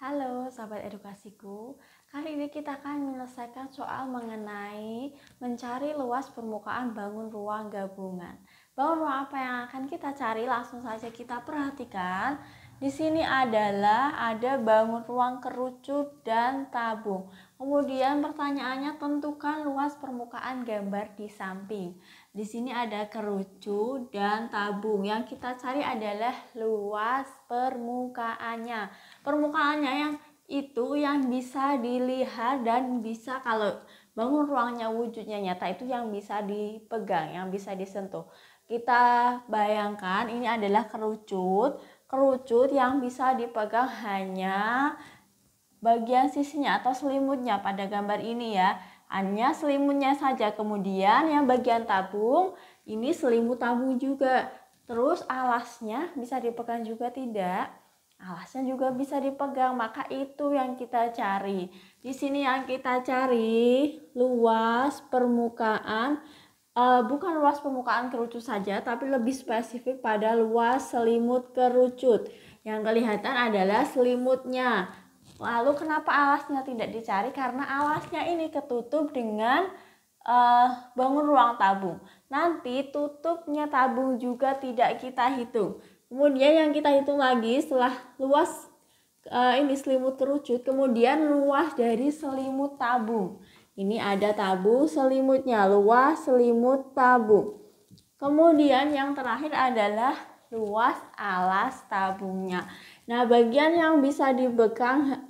Halo sahabat edukasiku, kali ini kita akan menyelesaikan soal mengenai mencari luas permukaan bangun ruang gabungan. Bangun ruang apa yang akan kita cari? Langsung saja kita perhatikan. Di sini ada bangun ruang kerucut dan tabung. Kemudian pertanyaannya tentukan luas permukaan gambar di samping. Di sini ada kerucut dan tabung. Yang kita cari adalah luas permukaannya. Permukaannya yang bisa dilihat dan bisa, kalau bangun ruangnya wujudnya nyata, itu yang bisa dipegang, yang bisa disentuh. Kita bayangkan ini adalah kerucut yang bisa dipegang hanya bagian sisinya atau selimutnya pada gambar ini ya, hanya selimutnya saja. Kemudian yang bagian tabung, ini selimut tabung juga. Terus alasnya bisa dipegang juga tidak? Alasnya juga bisa dipegang, maka itu yang kita cari. Di sini yang kita cari luas permukaan, bukan luas permukaan kerucut saja, tapi lebih spesifik pada luas selimut kerucut. Yang kelihatan adalah selimutnya. Lalu kenapa alasnya tidak dicari? Karena alasnya ini ketutup dengan bangun ruang tabung. Nanti tutupnya tabung juga tidak kita hitung. Kemudian yang kita hitung lagi setelah luas ini selimut kerucut, kemudian luas dari selimut tabung. Ini ada tabung selimutnya, luas selimut tabung. Kemudian yang terakhir adalah luas alas tabungnya. Nah, bagian yang bisa dipegang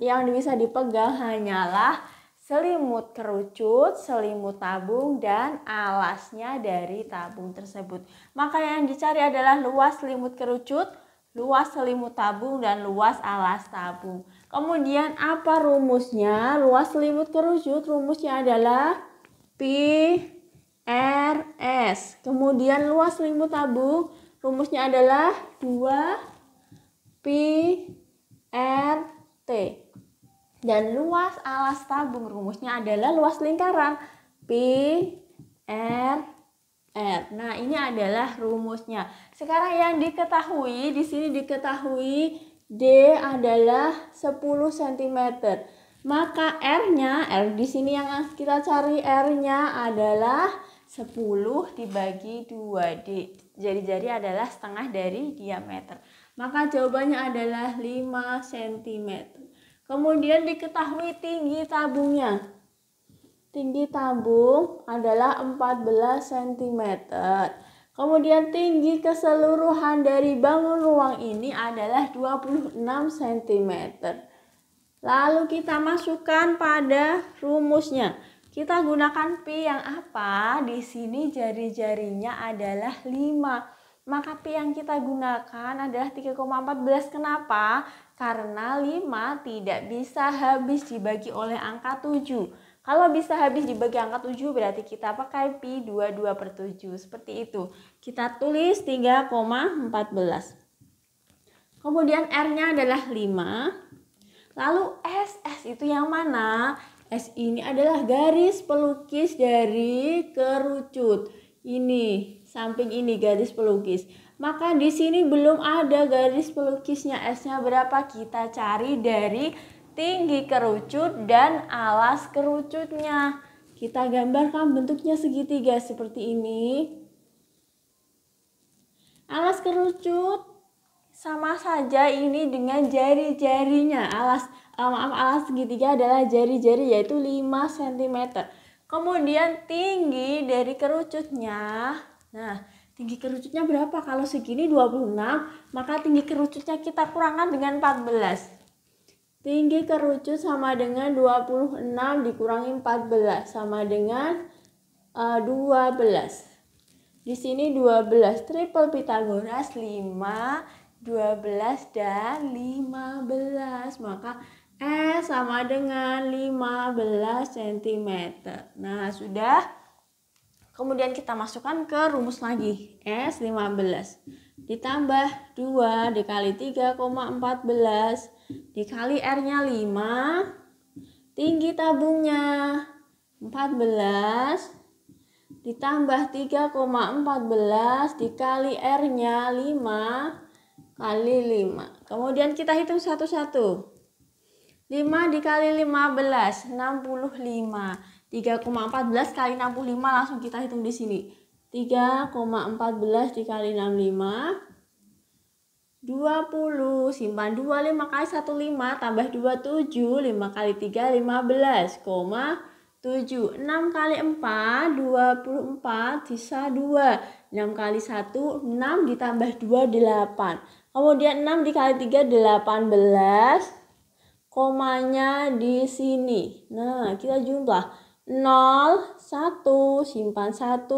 hanyalah selimut kerucut, selimut tabung, dan alasnya dari tabung tersebut. Maka yang dicari adalah luas selimut kerucut, luas selimut tabung, dan luas alas tabung. Kemudian apa rumusnya? Luas selimut kerucut rumusnya adalah Pi RS. Kemudian luas selimut tabung rumusnya adalah 2 Pi RT. Dan luas alas tabung rumusnya adalah luas lingkaran Pi R. Nah, ini adalah rumusnya. Sekarang yang diketahui, di sini diketahui D adalah 10 cm. Maka R-nya, di sini yang kita cari R-nya adalah 10 dibagi 2D. Jari-jari adalah setengah dari diameter. Maka jawabannya adalah 5 cm. Kemudian diketahui tinggi tabungnya. Tinggi tabung adalah 14 cm. Kemudian tinggi keseluruhan dari bangun ruang ini adalah 26 cm. Lalu kita masukkan pada rumusnya. Kita gunakan Pi yang apa? Di sini jari-jarinya adalah 5. Maka Pi yang kita gunakan adalah 3,14. Kenapa? Karena 5 tidak bisa habis dibagi oleh angka 7. Kalau bisa habis dibagi angka 7 berarti kita pakai Pi 22/7. Seperti itu. Kita tulis 3,14. Kemudian R-nya adalah 5. Lalu SS itu yang mana? S ini adalah garis pelukis dari kerucut. Ini, samping ini garis pelukis. Maka di sini belum ada garis pelukisnya. S-nya berapa? Kita cari dari tinggi kerucut dan alas kerucutnya. Kita gambarkan bentuknya segitiga seperti ini. Alas kerucut sama saja ini dengan jari-jarinya. Alas segitiga adalah jari-jari, yaitu 5 cm. Kemudian tinggi dari kerucutnya. Nah, tinggi kerucutnya berapa? Kalau segini 26, maka tinggi kerucutnya kita kurangkan dengan 14. Tinggi kerucut sama dengan 26 dikurangi 14 sama dengan 12. Di sini 12, triple Pitagoras 5, 12 dan 15. Maka S sama dengan 15 cm. Nah, sudah. Kemudian kita masukkan ke rumus lagi. S 15 ditambah 2 dikali 3,14 dikali R-nya 5. Tinggi tabungnya 14 ditambah 3,14 dikali R-nya 5 kali 5. Kemudian kita hitung satu-satu. 5 dikali 15, 65. 3,14 kali 65 langsung kita hitung di sini. 3,14 dikali 65, 20. Simpan 2, 5 kali 1, 5, tambah 2, 7. 5 kali 3, 15,7. 6 kali 4, 24, sisa 2. 6 kali 1, 6 ditambah 2, 8. Kemudian 6 dikali 3, 18. Komanya di sini. Nah, kita jumlah 0, 1, simpan 1,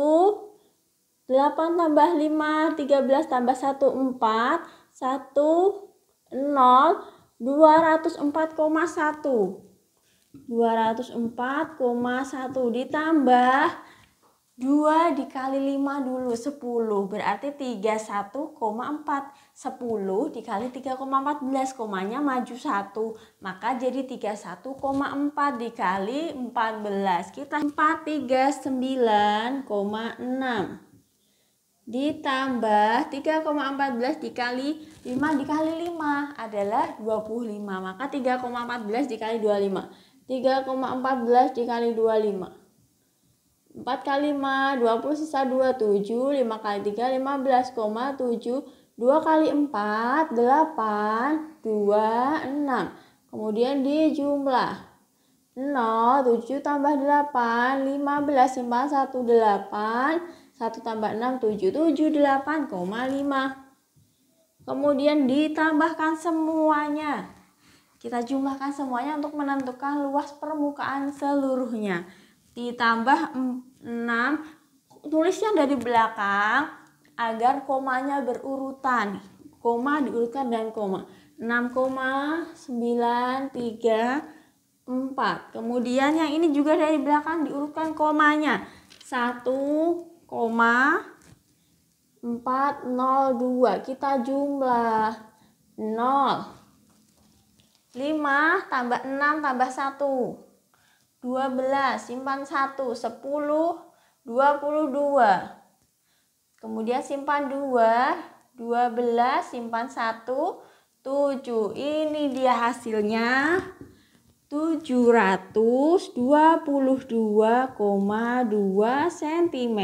8 tambah 5, 13 tambah 1, 4, 1, 0, 204,1. 204,1 ditambah 2 dikali 5 dulu, 10. Berarti 31,4. 10 dikali 3,14. Komanya maju 1. Maka jadi 31,4 dikali 14. Kita 439,6. Ditambah 3,14 dikali 5 dikali 5 adalah 25. Maka 3,14 dikali 25. 3,14 dikali 25. 4 kali 5, 20 sisa 2, 7. 5 kali 3, 15,7. 2 kali 4, 8, 2, 6. Kemudian dijumlah 0, 7 tambah 8, 15. Simpan 1, 8. 1 tambah 6, 7. 78,5. Kemudian ditambahkan semuanya. Kita jumlahkan semuanya untuk menentukan luas permukaan seluruhnya. Ditambah 6, tulisnya dari belakang agar komanya berurutan. Koma diurutkan dan koma. 6,934. Kemudian yang ini juga dari belakang diurutkan komanya. 1,402. Kita jumlah 0. 5 tambah 6 tambah 1. 12, simpan 1, 10, 22. Kemudian simpan 2, 12, simpan 1, 7. Ini dia hasilnya 722,2 cm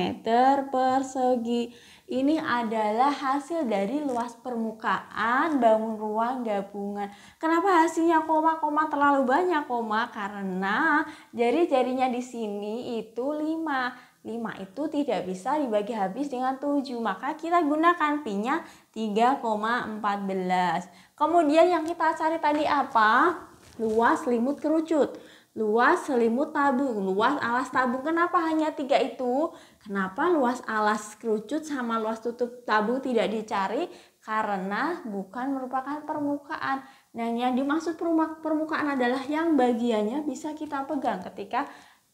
persegi. Ini adalah hasil dari luas permukaan bangun ruang gabungan. Kenapa hasilnya koma terlalu banyak koma? Karena jari-jarinya di sini itu 5. 5 itu tidak bisa dibagi habis dengan 7. Maka kita gunakan pi-nya 3,14. Kemudian yang kita cari tadi apa? Luas selimut kerucut, luas selimut tabung, luas alas tabung. Kenapa hanya 3 itu? Kenapa luas alas kerucut sama luas tutup tabung tidak dicari? Karena bukan merupakan permukaan. Dan yang dimaksud permukaan adalah yang bagiannya bisa kita pegang. Ketika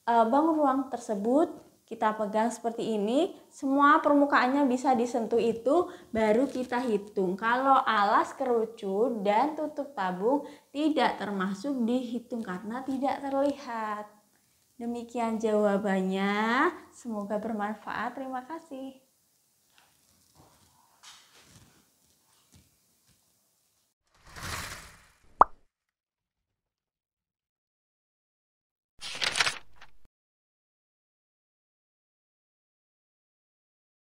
bangun ruang tersebut kita pegang seperti ini, semua permukaannya bisa disentuh itu, baru kita hitung. Kalau alas kerucut dan tutup tabung tidak termasuk dihitung karena tidak terlihat. Demikian jawabannya, semoga bermanfaat. Terima kasih.